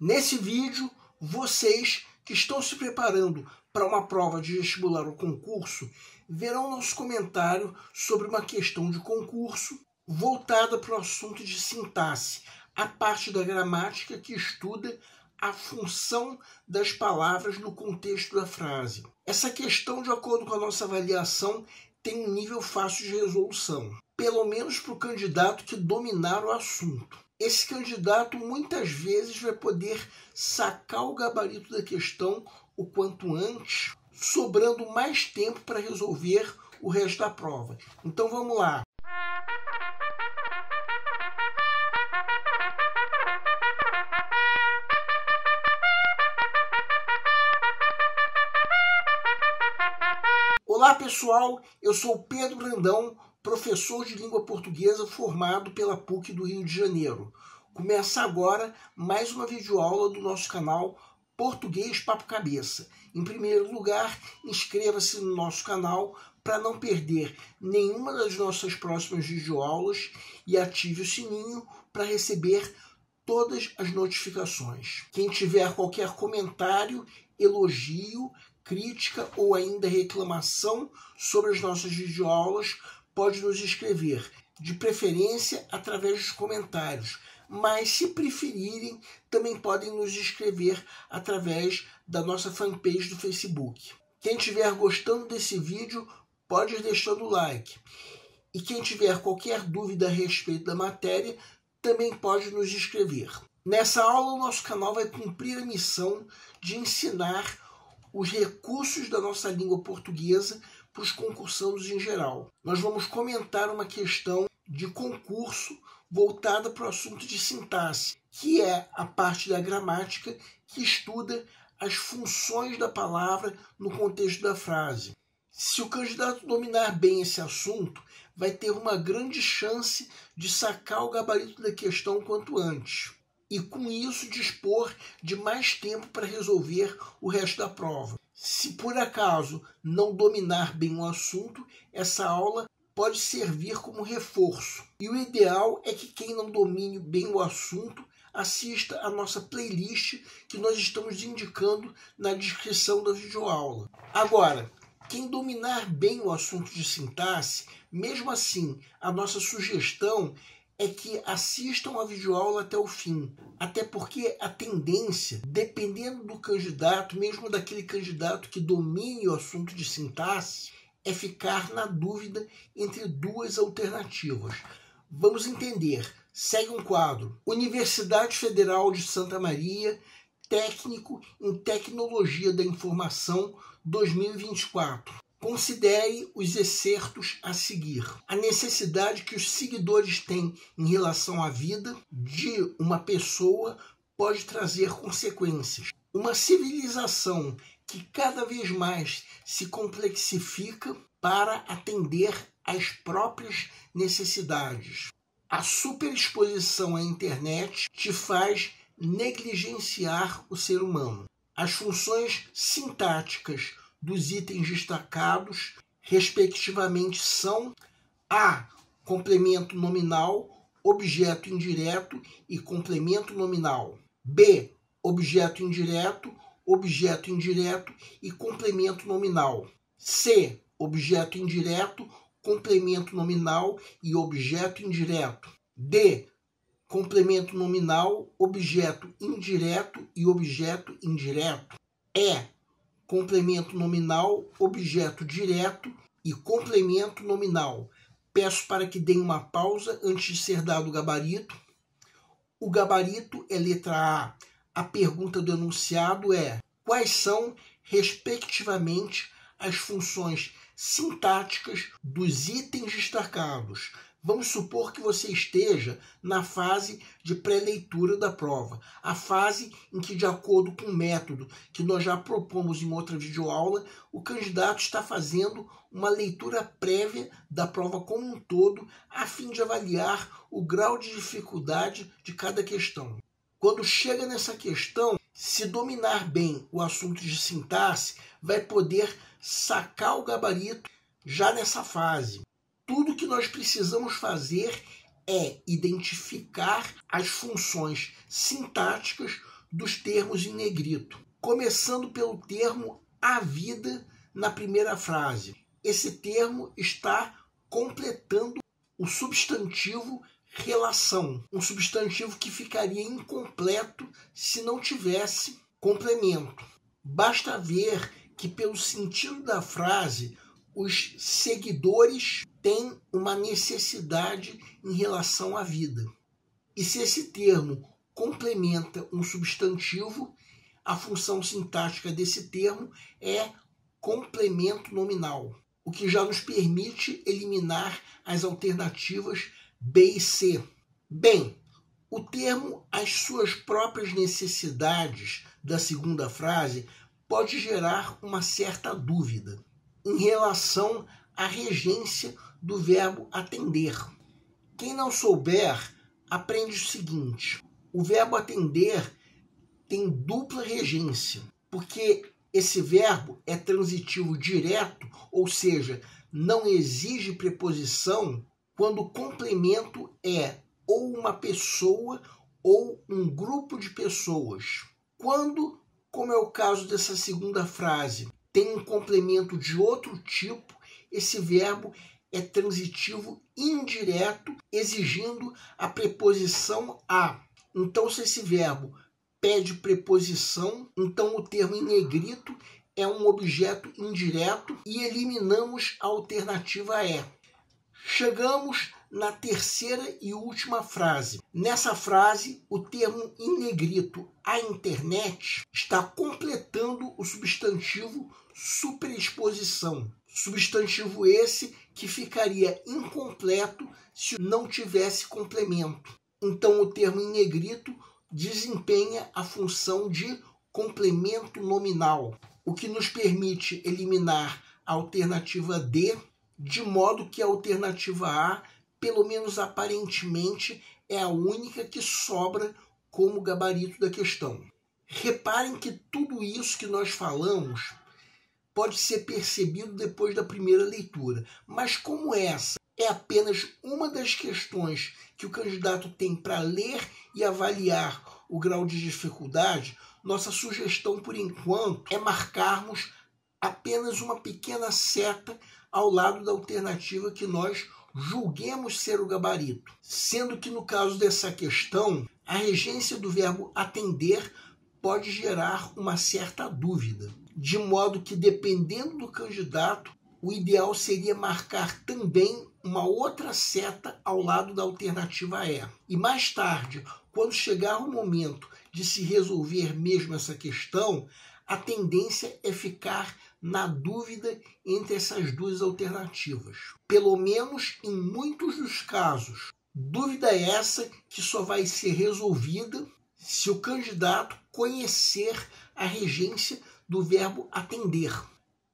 Nesse vídeo, vocês que estão se preparando para uma prova de vestibular ou concurso verão nosso comentário sobre uma questão de concurso voltada para o assunto de sintaxe, a parte da gramática que estuda a função das palavras no contexto da frase. Essa questão, de acordo com a nossa avaliação, tem um nível fácil de resolução, pelo menos para o candidato que dominar o assunto. Esse candidato muitas vezes vai poder sacar o gabarito da questão o quanto antes, sobrando mais tempo para resolver o resto da prova. Então vamos lá. Olá pessoal, eu sou o Pedro Brandão, professor de língua portuguesa formado pela PUC do Rio de Janeiro. Começa agora mais uma videoaula do nosso canal Português Papo Cabeça. Em primeiro lugar, inscreva-se no nosso canal para não perder nenhuma das nossas próximas videoaulas e ative o sininho para receber todas as notificações. Quem tiver qualquer comentário, elogio, crítica ou ainda reclamação sobre as nossas videoaulas, pode nos escrever, de preferência através dos comentários, mas se preferirem, também podem nos escrever através da nossa fanpage do Facebook. Quem estiver gostando desse vídeo, pode ir deixando o like. E quem tiver qualquer dúvida a respeito da matéria, também pode nos escrever. Nessa aula, o nosso canal vai cumprir a missão de ensinar os recursos da nossa língua portuguesa para os concursandos em geral. Nós vamos comentar uma questão de concurso voltada para o assunto de sintaxe, que é a parte da gramática que estuda as funções da palavra no contexto da frase. Se o candidato dominar bem esse assunto, vai ter uma grande chance de sacar o gabarito da questão quanto antes. E com isso dispor de mais tempo para resolver o resto da prova. Se por acaso não dominar bem o assunto, essa aula pode servir como reforço. E o ideal é que quem não domine bem o assunto assista a nossa playlist que nós estamos indicando na descrição da videoaula. Agora, quem dominar bem o assunto de sintaxe, mesmo assim, a nossa sugestão é que assistam a videoaula até o fim. Até porque a tendência, dependendo do candidato, mesmo daquele candidato que domine o assunto de sintaxe, é ficar na dúvida entre duas alternativas. Vamos entender. Segue um quadro. Universidade Federal de Santa Maria, técnico em Tecnologia da Informação 2024. Considere os excertos a seguir. A necessidade que os seguidores têm em relação à vida de uma pessoa pode trazer consequências. Uma civilização que cada vez mais se complexifica para atender às próprias necessidades. A superexposição à internet te faz negligenciar o ser humano. As funções sintáticas dos itens destacados, respectivamente, são A. Complemento nominal, objeto indireto e complemento nominal. B. Objeto indireto e complemento nominal. C. Objeto indireto, complemento nominal e objeto indireto. D. Complemento nominal, objeto indireto e objeto indireto. E. Complemento nominal, objeto direto e complemento nominal. Peço para que deem uma pausa antes de ser dado o gabarito. O gabarito é letra A. A pergunta do enunciado é: quais são, respectivamente, as funções sintáticas dos itens destacados? Vamos supor que você esteja na fase de pré-leitura da prova, a fase em que, de acordo com o método que nós já propomos em outra videoaula, o candidato está fazendo uma leitura prévia da prova como um todo, a fim de avaliar o grau de dificuldade de cada questão. Quando chega nessa questão, se dominar bem o assunto de sintaxe, vai poder sacar o gabarito já nessa fase. Tudo que nós precisamos fazer é identificar as funções sintáticas dos termos em negrito, começando pelo termo a vida na primeira frase. Esse termo está completando o substantivo relação, um substantivo que ficaria incompleto se não tivesse complemento. Basta ver que, pelo sentido da frase, os seguidores têm uma necessidade em relação à vida. E se esse termo complementa um substantivo, a função sintática desse termo é complemento nominal, o que já nos permite eliminar as alternativas B e C. Bem, o termo as suas próprias necessidades da segunda frase pode gerar uma certa dúvida em relação à regência do verbo atender. Quem não souber, aprende o seguinte: o verbo atender tem dupla regência, porque esse verbo é transitivo direto, ou seja, não exige preposição quando o complemento é ou uma pessoa ou um grupo de pessoas. Quando, como é o caso dessa segunda frase, tem um complemento de outro tipo, esse verbo é transitivo indireto, exigindo a preposição a. Então, se esse verbo pede preposição, então o termo em negrito é um objeto indireto e eliminamos a alternativa E. Chegamos na terceira e última frase. Nessa frase, o termo em negrito, a internet, está completando o substantivo superexposição. Substantivo esse que ficaria incompleto se não tivesse complemento. Então, o termo em negrito desempenha a função de complemento nominal, o que nos permite eliminar a alternativa D, de modo que a alternativa A, pelo menos aparentemente, é a única que sobra como gabarito da questão. Reparem que tudo isso que nós falamos pode ser percebido depois da primeira leitura, mas como essa é apenas uma das questões que o candidato tem para ler e avaliar o grau de dificuldade, nossa sugestão por enquanto é marcarmos apenas uma pequena seta ao lado da alternativa que nós julguemos ser o gabarito, sendo que no caso dessa questão, a regência do verbo atender pode gerar uma certa dúvida, de modo que, dependendo do candidato, o ideal seria marcar também uma outra seta ao lado da alternativa E. E mais tarde, quando chegar o momento de se resolver mesmo essa questão, a tendência é ficar na dúvida entre essas duas alternativas. Pelo menos em muitos dos casos. Dúvida essa que só vai ser resolvida se o candidato conhecer a regência do verbo atender.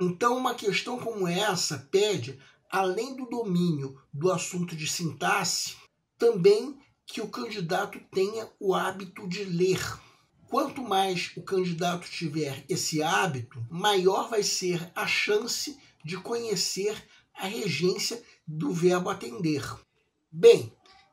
Então, uma questão como essa pede, além do domínio do assunto de sintaxe, também que o candidato tenha o hábito de ler. Quanto mais o candidato tiver esse hábito, maior vai ser a chance de conhecer a regência do verbo atender. Bem,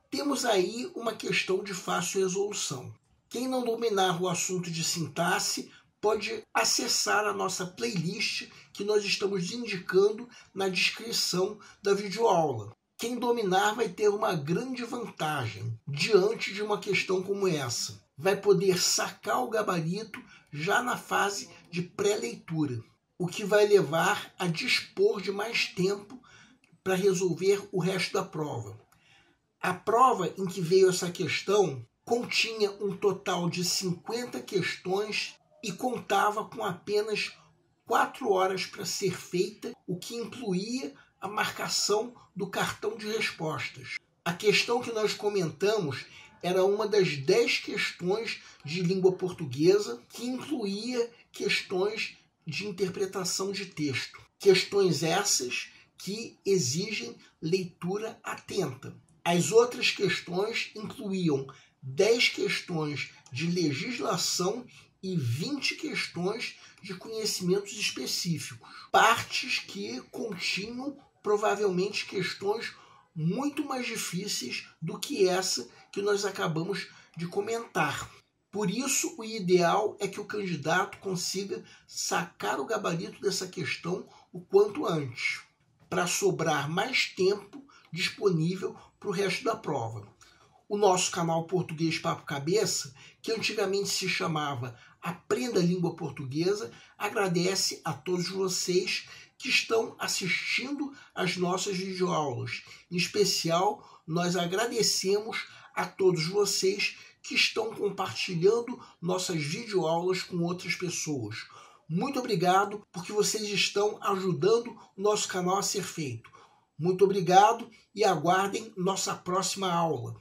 temos aí uma questão de fácil resolução. Quem não dominar o assunto de sintaxe pode acessar a nossa playlist que nós estamos indicando na descrição da videoaula. Quem dominar vai ter uma grande vantagem diante de uma questão como essa. Vai poder sacar o gabarito já na fase de pré-leitura, o que vai levar a dispor de mais tempo para resolver o resto da prova. A prova em que veio essa questão continha um total de 50 questões e contava com apenas 4 horas para ser feita, o que incluía a marcação do cartão de respostas. A questão que nós comentamos era uma das 10 questões de língua portuguesa que incluía questões de interpretação de texto. Questões essas que exigem leitura atenta. As outras questões incluíam 10 questões de legislação e 20 questões de conhecimentos específicos. Partes que continham provavelmente questões muito mais difíceis do que essa que nós acabamos de comentar. Por isso, o ideal é que o candidato consiga sacar o gabarito dessa questão o quanto antes, para sobrar mais tempo disponível para o resto da prova. O nosso canal Português Papo Cabeça, que antigamente se chamava Aprenda a Língua Portuguesa, agradece a todos vocês que estão assistindo às nossas videoaulas. Em especial, nós agradecemos a todos vocês que estão compartilhando nossas videoaulas com outras pessoas. Muito obrigado porque vocês estão ajudando o nosso canal a ser feito. Muito obrigado e aguardem nossa próxima aula.